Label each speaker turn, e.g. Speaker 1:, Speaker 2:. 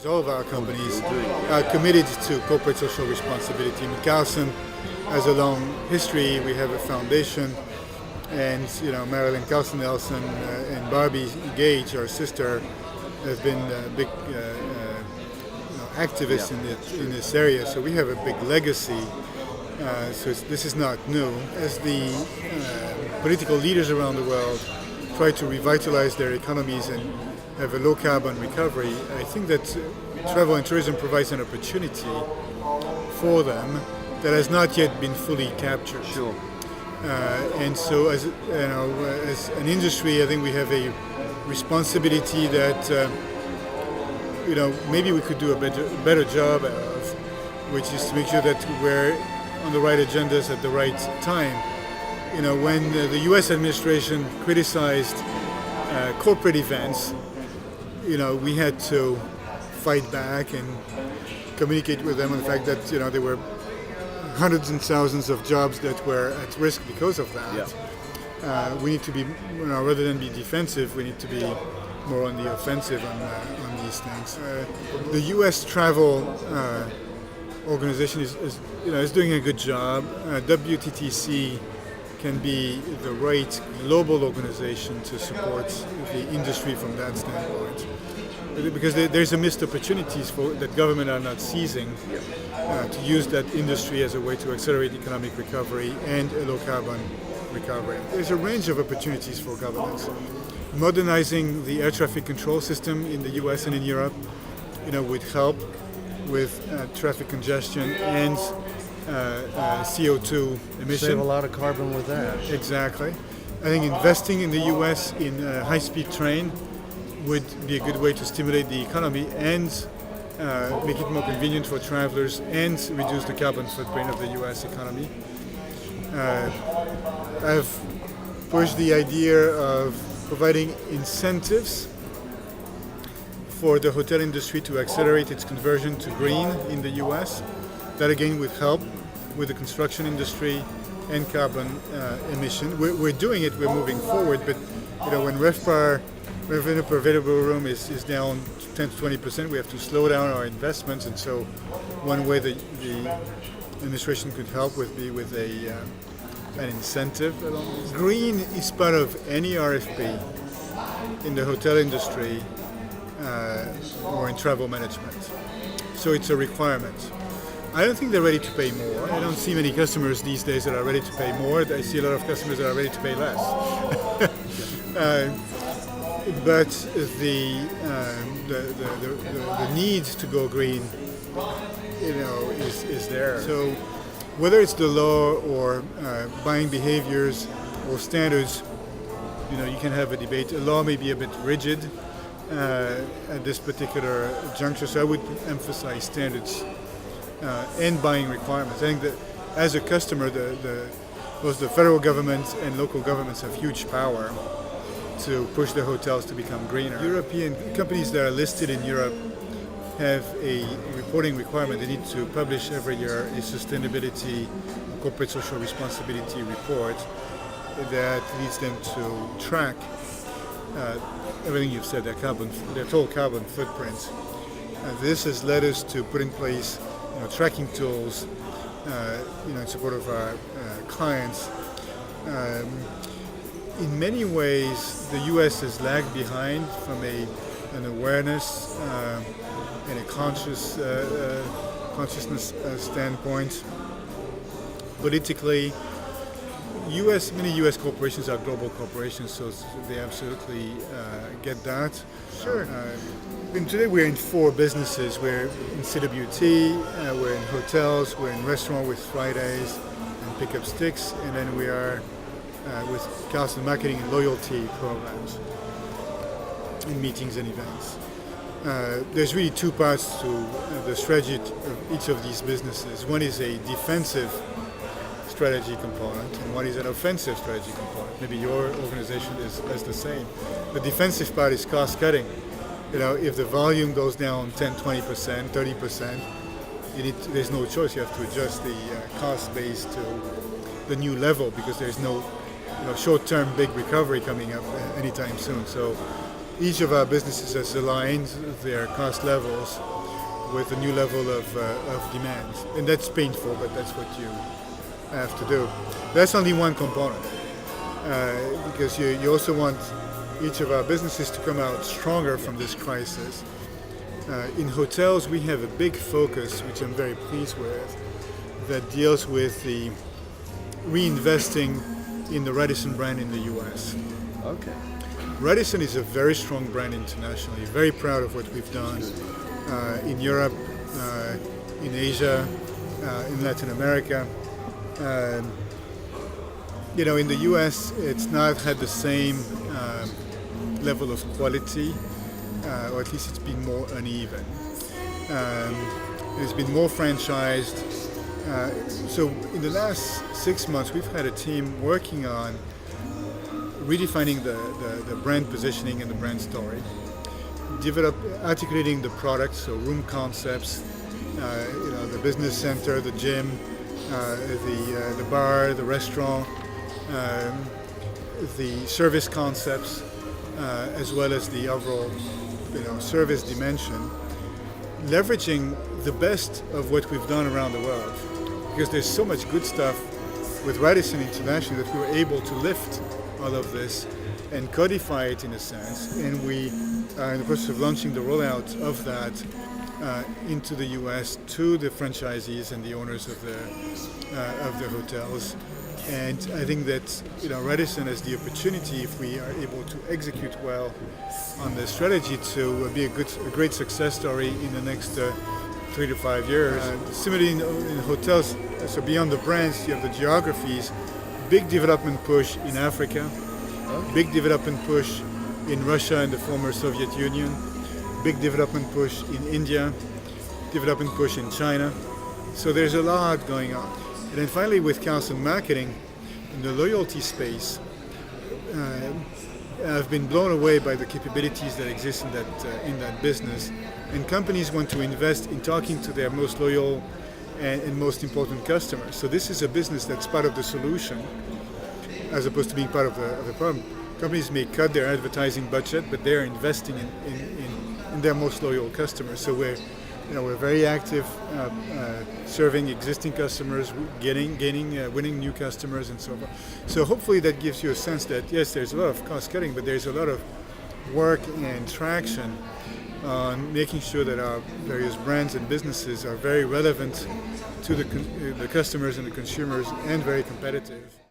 Speaker 1: All of our companies are committed to corporate social responsibility. I mean, Carlson has a long history. We have a foundation, and Marilyn Carlson Nelson and Barbie Gage, our sister, have been big activists in this area. So we have a big legacy. So this is not new. As the political leaders around the world try to revitalize their economies and have a low carbon recovery, I think that travel and tourism provides an opportunity for them that has not yet been fully captured.
Speaker 2: Sure.
Speaker 1: And so, as as an industry, I think we have a responsibility that maybe we could do a better job of, which is to make sure that we're on the right agendas at the right time. When the U.S. administration criticized corporate events, we had to fight back and communicate with them on the fact that there were hundreds and thousands of jobs that were at risk because of that. Yeah. We need to be, rather than be defensive, we need to be more on the offensive on these things. The U.S. travel organization is doing a good job. WTTC can be the right global organization to support the industry from that standpoint. Because there's a missed opportunities that government are not seizing to use that industry as a way to accelerate economic recovery and a low carbon recovery. There's a range of opportunities for governments. Modernizing the air traffic control system in the US and in Europe, would help with traffic congestion and CO2 emission.
Speaker 2: Save a lot of carbon with that.
Speaker 1: Exactly. I think investing in the US in a high-speed train would be a good way to stimulate the economy and make it more convenient for travelers and reduce the carbon footprint of the US economy. I've pushed the idea of providing incentives for the hotel industry to accelerate its conversion to green in the US. That again would help with the construction industry and carbon emission. We're doing it, we're moving forward, but when RevPAR, revenue per available room, is down 10 to 20%, we have to slow down our investments, and so one way the administration could help would be with an incentive. Green is part of any RFP in the hotel industry or in travel management. So it's a requirement. I don't think they're ready to pay more. I don't see many customers these days that are ready to pay more. I see a lot of customers that are ready to pay less. But the need to go green, is there. So whether it's the law or buying behaviors or standards, you can have a debate. A law may be a bit rigid at this particular juncture, so I would emphasize standards and buying requirements. I think that as a customer, both the federal government and local governments have huge power to push the hotels to become greener. European companies that are listed in Europe have a reporting requirement. They need to publish every year a sustainability, corporate social responsibility report that leads them to track everything you've said, their total carbon footprint. This has led us to put in place tracking tools in support of our clients. In many ways, the U.S. has lagged behind from an awareness and a consciousness standpoint. Politically, many U.S. corporations are global corporations, so they absolutely get that. Sure. Today we're in 4 businesses. We're in CWT, we're in hotels, we're in restaurant with Fridays and Pickup Stix, and then we are with Carlson marketing and loyalty programs in meetings and events. There's really 2 parts to the strategy of each of these businesses. One is a defensive strategy component, and one is an offensive strategy component. Maybe your organization is the same. The defensive part is cost cutting. If the volume goes down 10, 20%, 30%, there's no choice. You have to adjust the cost base to the new level because there's no short-term big recovery coming up anytime soon. So each of our businesses has aligned their cost levels with a new level of demand. And that's painful, but that's what you have to do. That's only one component, because you also want each of our businesses to come out stronger from this crisis. In hotels, we have a big focus, which I'm very pleased with, that deals with the reinvesting in the Radisson brand in the US.
Speaker 2: Okay.
Speaker 1: Radisson is a very strong brand internationally, very proud of what we've done in Europe, in Asia, in Latin America. In the US, it's not had the same level of quality, or at least it's been more uneven. It's been more franchised. So in the last 6 months, we've had a team working on redefining the brand positioning and the brand story, articulating the products, so room concepts, the business center, the gym, the bar, the restaurant, the service concepts, as well as the overall service dimension, leveraging the best of what we've done around the world, because there's so much good stuff with Radisson International that we were able to lift all of this and codify it in a sense, and we are in the process of launching the rollout of that into the US to the franchisees and the owners of the hotels. And I think that Radisson has the opportunity, if we are able to execute well on the strategy, to be a great success story in the next 3 to 5 years. Similarly in hotels, so beyond the brands, you have the geographies. Big development push in Africa, big development push in Russia and the former Soviet Union, big development push in India, development push in China. So there's a lot going on. And then finally, with Carlson Marketing, in the loyalty space, I've been blown away by the capabilities that exist in that business. And companies want to invest in talking to their most loyal and most important customers. So this is a business that's part of the solution, as opposed to being part of the problem. Companies may cut their advertising budget, but they're investing in their most loyal customers. So we're very active, serving existing customers, winning new customers, and so on. So hopefully that gives you a sense that yes, there's a lot of cost cutting, but there's a lot of work and traction on making sure that our various brands and businesses are very relevant to the customers and the consumers, and very competitive.